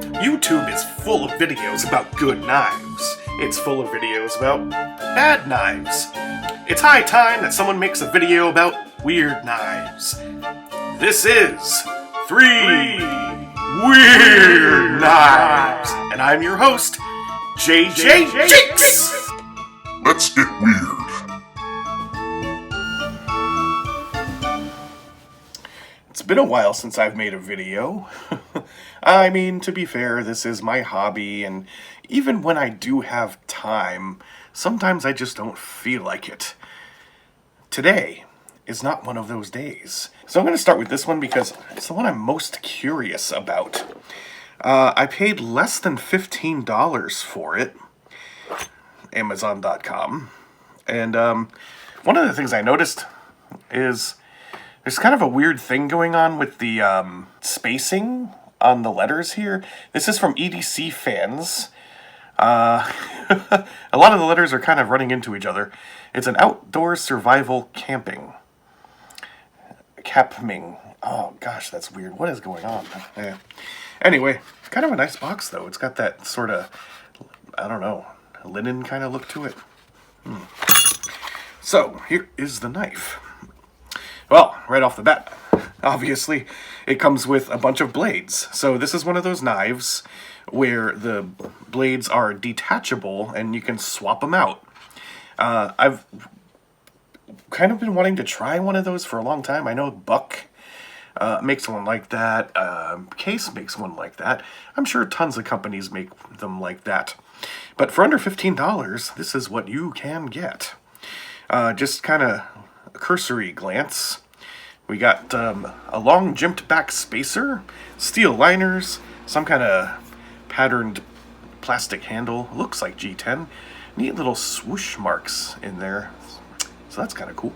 YouTube is full of videos about good knives. It's full of videos about bad knives. It's high time that someone makes a video about weird knives. This is 3 Weird Knives, and I'm your host, JJJinks. Let's get weird. It's been a while since I've made a video. I mean, to be fair, this is my hobby, and even when I do have time, sometimes I just don't feel like it. Today is not one of those days. So I'm going to start with this one because it's the one I'm most curious about. I paid less than $15 for it, Amazon.com, and one of the things I noticed is there's kind of a weird thing going on with the spacing on the letters here. This is from EDC fans. A lot of the letters are kind of running into each other. It's an outdoor survival camping. Capming. Oh gosh, that's weird. What is going on? Anyway, kind of a nice box though. It's got that sort of, I don't know, linen kind of look to it. So, here is the knife. Well, right off the bat, obviously, it comes with a bunch of blades. So this is one of those knives where the blades are detachable and you can swap them out. I've kind of been wanting to try one of those for a long time. I know Buck makes one like that. Case makes one like that. I'm sure tons of companies make them like that. But for under $15, this is what you can get. Just kind of a cursory glance. We got a long jimped back spacer, steel liners, some kind of patterned plastic handle. Looks like G10. Neat little swoosh marks in there. So that's kind of cool.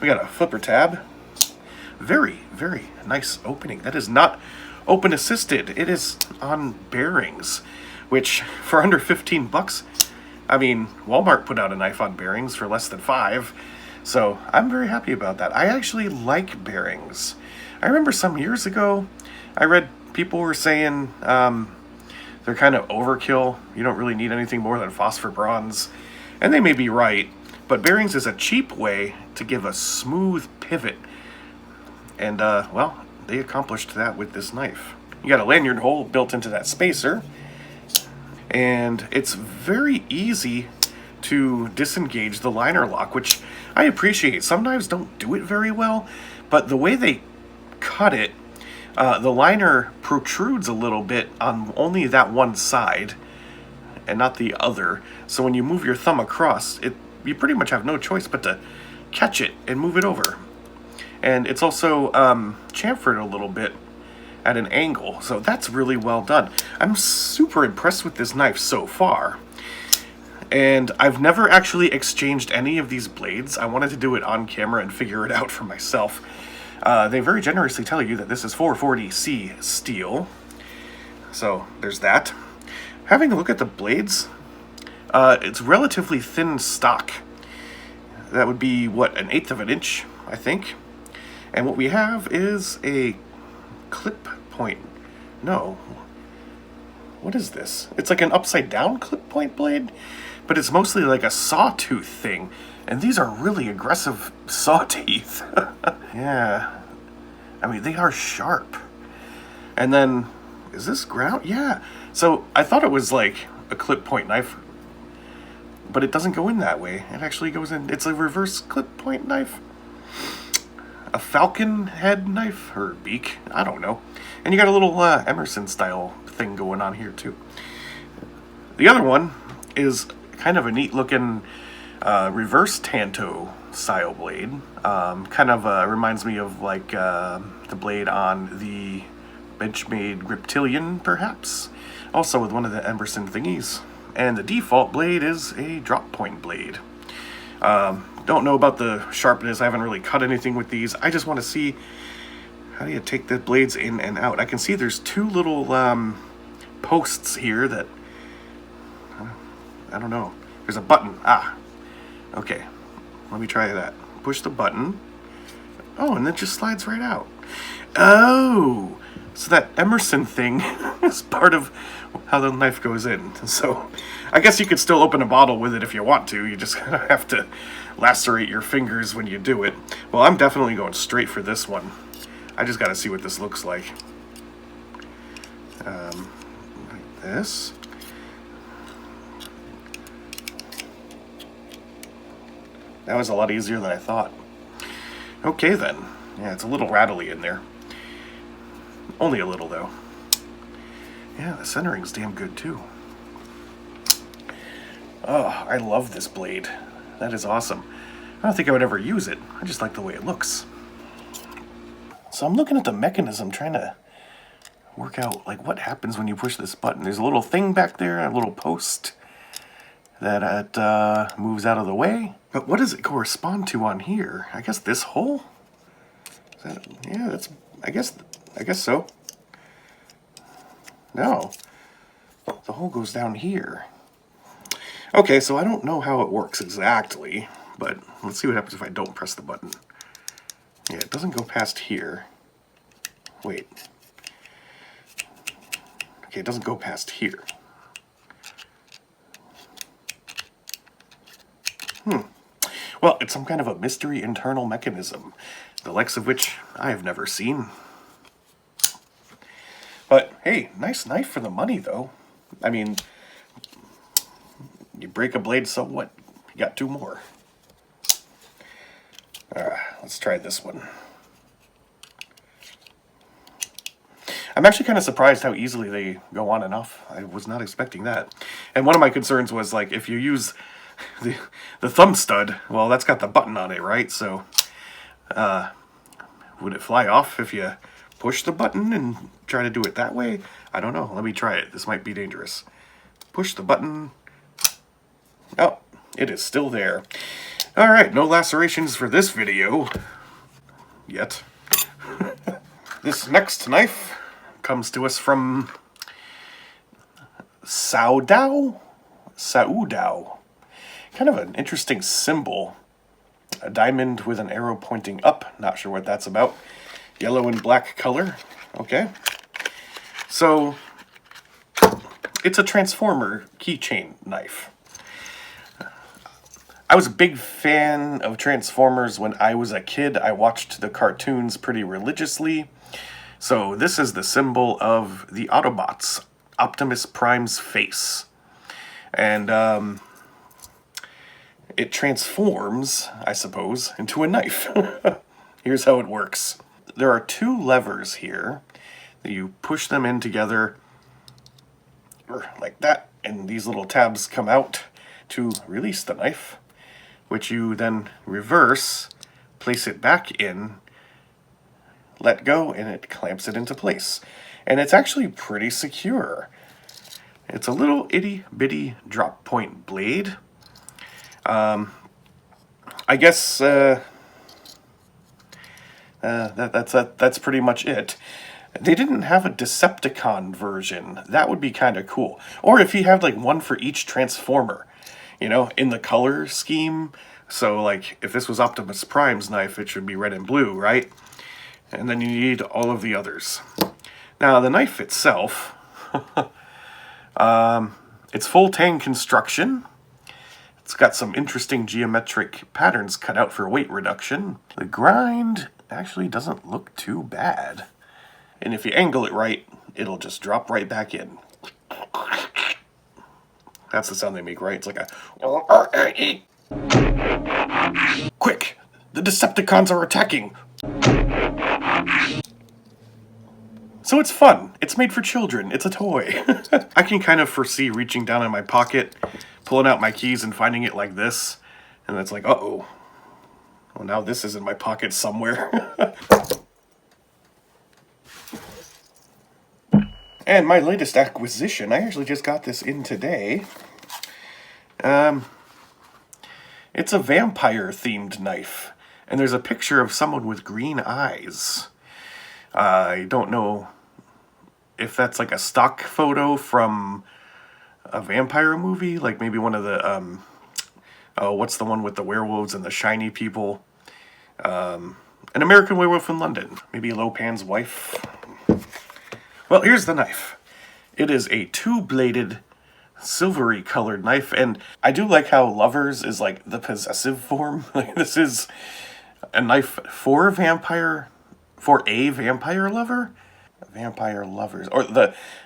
We got a flipper tab. Very, very nice opening. That is not open assisted. It is on bearings, which for under 15 bucks, I mean, Walmart put out a knife on bearings for less than $5. So I'm very happy about that. I actually like bearings. I remember some years ago, I read people were saying they're kind of overkill. You don't really need anything more than phosphor bronze. And they may be right, but bearings is a cheap way to give a smooth pivot. And, well, they accomplished that with this knife. You got a lanyard hole built into that spacer. And it's very easy to disengage the liner lock, which I appreciate. Some knives don't do it very well, but the way they cut it, the liner protrudes a little bit on only that one side and not the other. So when you move your thumb across, you pretty much have no choice but to catch it and move it over. And it's also chamfered a little bit at an angle, so that's really well done. I'm super impressed with this knife so far. And I've never actually exchanged any of these blades. I wanted to do it on camera and figure it out for myself. They very generously tell you that this is 440C steel. So there's that. Having a look at the blades, it's relatively thin stock. That would be, what, 1/8 of an inch, I think. And what we have is a clip point. No. What is this? It's like an upside down clip point blade, but it's mostly like a sawtooth thing. And these are really aggressive saw teeth. Yeah. I mean, they are sharp. And then, is this ground? Yeah. So I thought it was like a clip point knife, but it doesn't go in that way. It actually goes in, it's a reverse clip point knife. A falcon head knife or beak, I don't know. And you got a little Emerson style thing going on here too. The other one is kind of a neat looking reverse Tanto style blade. Kind of reminds me of like the blade on the Benchmade Reptilian, perhaps. Also with one of the Emerson thingies. And the default blade is a drop point blade. Don't know about the sharpness. I haven't really cut anything with these. I just want to see how do you take the blades in and out. I can see there's two little posts here that I don't know. There's a button. Okay. Let me try that. Push the button. Oh, and it just slides right out. Oh, So that Emerson thing is part of how the knife goes in. So I guess you could still open a bottle with it if you want to. You just have to lacerate your fingers when you do it. Well, I'm definitely going straight for this one. I just got to see what this looks like. Like this. That was a lot easier than I thought. Okay then. Yeah, it's a little rattly in there. Only a little, though. Yeah, the centering's damn good, too. Oh, I love this blade. That is awesome. I don't think I would ever use it. I just like the way it looks. So I'm looking at the mechanism, trying to work out, like, what happens when you push this button. There's a little thing back there, a little post that moves out of the way. But what does it correspond to on here? I guess this hole? Is that, yeah, that's... I guess so. No. The hole goes down here. Okay, so I don't know how it works exactly, but let's see what happens if I don't press the button. Yeah, it doesn't go past here. Wait. Okay, it doesn't go past here. Well, it's some kind of a mystery internal mechanism, the likes of which I have never seen. But, hey, nice knife for the money, though. I mean, you break a blade, so what? You got two more. Let's try this one. I'm actually kind of surprised how easily they go on and off. I was not expecting that. And one of my concerns was, like, if you use the thumb stud, well, that's got the button on it, right? So, would it fly off if you push the button and try to do it that way? I don't know. Let me try it. This might be dangerous. Push the button. Oh, it is still there. Alright, no lacerations for this video. Yet. This next knife comes to us from Saudao? Saudao. Kind of an interesting symbol. A diamond with an arrow pointing up. Not sure what that's about. Yellow and black color. Okay. So, it's a Transformer keychain knife. I was a big fan of Transformers when I was a kid. I watched the cartoons pretty religiously. So this is the symbol of the Autobots, Optimus Prime's face. And it transforms, I suppose, into a knife. Here's how it works. There are two levers here. You push them in together like that, and these little tabs come out to release the knife, which you then reverse, place it back in, let go, and it clamps it into place. And it's actually pretty secure. It's a little itty-bitty drop point blade. I guess that's pretty much it. They didn't have a Decepticon version. That would be kind of cool. Or if you had like one for each Transformer, you know, in the color scheme. So like if this was Optimus Prime's knife, it should be red and blue, right? And then you need all of the others. Now the knife itself, it's full tang construction. It's got some interesting geometric patterns cut out for weight reduction. The grind actually doesn't look too bad. And if you angle it right, it'll just drop right back in. That's the sound they make, right? It's like a... Quick! The Decepticons are attacking! So it's fun. It's made for children. It's a toy. I can kind of foresee reaching down in my pocket, pulling out my keys and finding it like this. And it's like, uh-oh. Well, now this is in my pocket somewhere. And my latest acquisition, I actually just got this in today. It's a vampire-themed knife. And there's a picture of someone with green eyes. I don't know if that's like a stock photo from a vampire movie, like maybe one of the, what's the one with the werewolves and the shiny people? An American Werewolf in London. Maybe Lopan's wife. Well, here's the knife. It is a two-bladed, silvery colored knife, and I do like how Lovers is like the possessive form. Like, this is a knife for a vampire lover? Vampire lovers. Or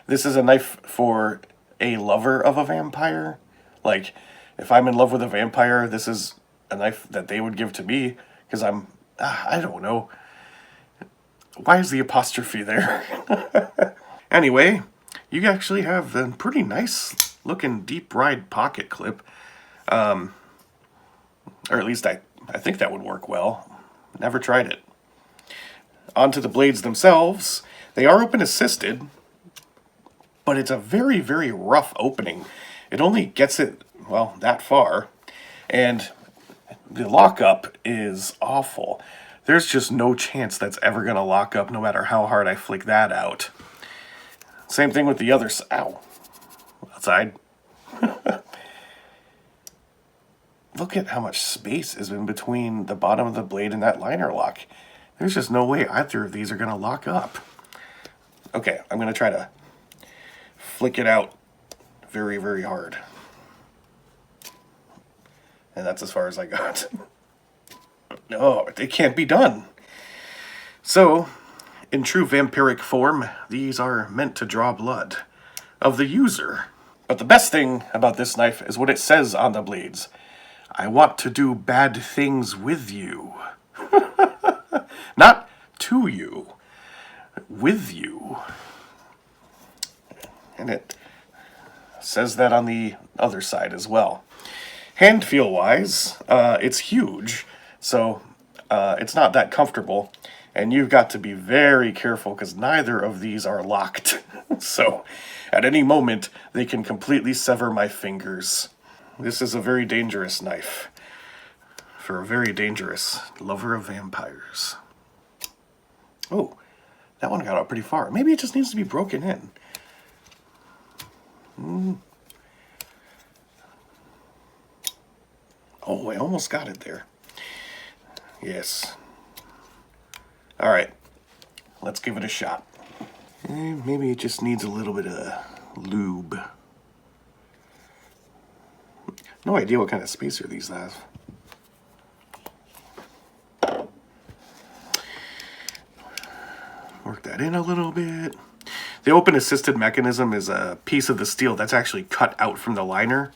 this is a knife for a lover of a vampire. Like, if I'm in love with a vampire, this is a knife that they would give to me, because I don't know. Why is the apostrophe there? Anyway, you actually have a pretty nice looking deep ride pocket clip. Or at least I think that would work well. Never tried it. Onto the blades themselves. They are open assisted, but it's a very, very rough opening. It only gets it, well, that far. And the lockup is awful. There's just no chance that's ever going to lock up no matter how hard I flick that out. Same thing with the other side. Ow. Outside. Look at how much space is in between the bottom of the blade and that liner lock. There's just no way either of these are going to lock up. Okay, I'm going to try to flick it out very, very hard. And that's as far as I got. No, it can't be done. So, in true vampiric form, these are meant to draw blood of the user. But the best thing about this knife is what it says on the blades. I want to do bad things with you. Not to you. With you. And it says that on the other side as well. Hand feel wise, it's huge, so it's not that comfortable, and you've got to be very careful because neither of these are locked. So at any moment they can completely sever my fingers. This is a very dangerous knife for a very dangerous lover of vampires. Oh, that one got out pretty far. Maybe it just needs to be broken in. Oh, I almost got it there. Yes. Alright. Let's give it a shot. Maybe it just needs a little bit of lube. No idea what kind of spacer these have. Work that in a little bit. The open assisted mechanism is a piece of the steel that's actually cut out from the liner.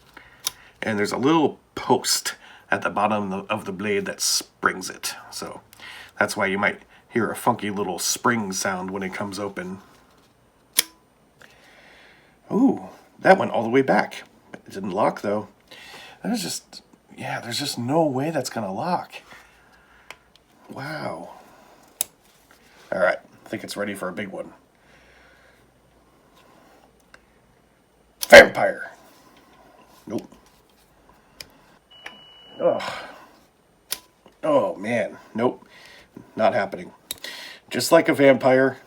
And there's a little post at the bottom of the blade that springs it. So that's why you might hear a funky little spring sound when it comes open. Ooh, that went all the way back. It didn't lock though. There's just no way that's gonna lock. Wow. All right, I think it's ready for a big one. Vampire. Nope. Oh. Oh man, nope. Not happening. Just like a vampire,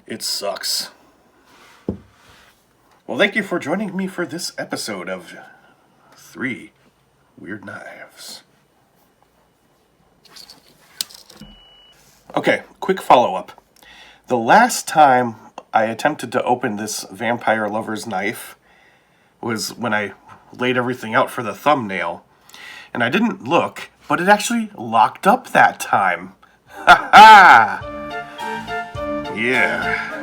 it sucks. Well, thank you for joining me for this episode of 3 Weird Knives. Okay, quick follow-up. The last time I attempted to open this vampire lover's knife was when I laid everything out for the thumbnail. And I didn't look, but it actually locked up that time. Ha ha! Yeah.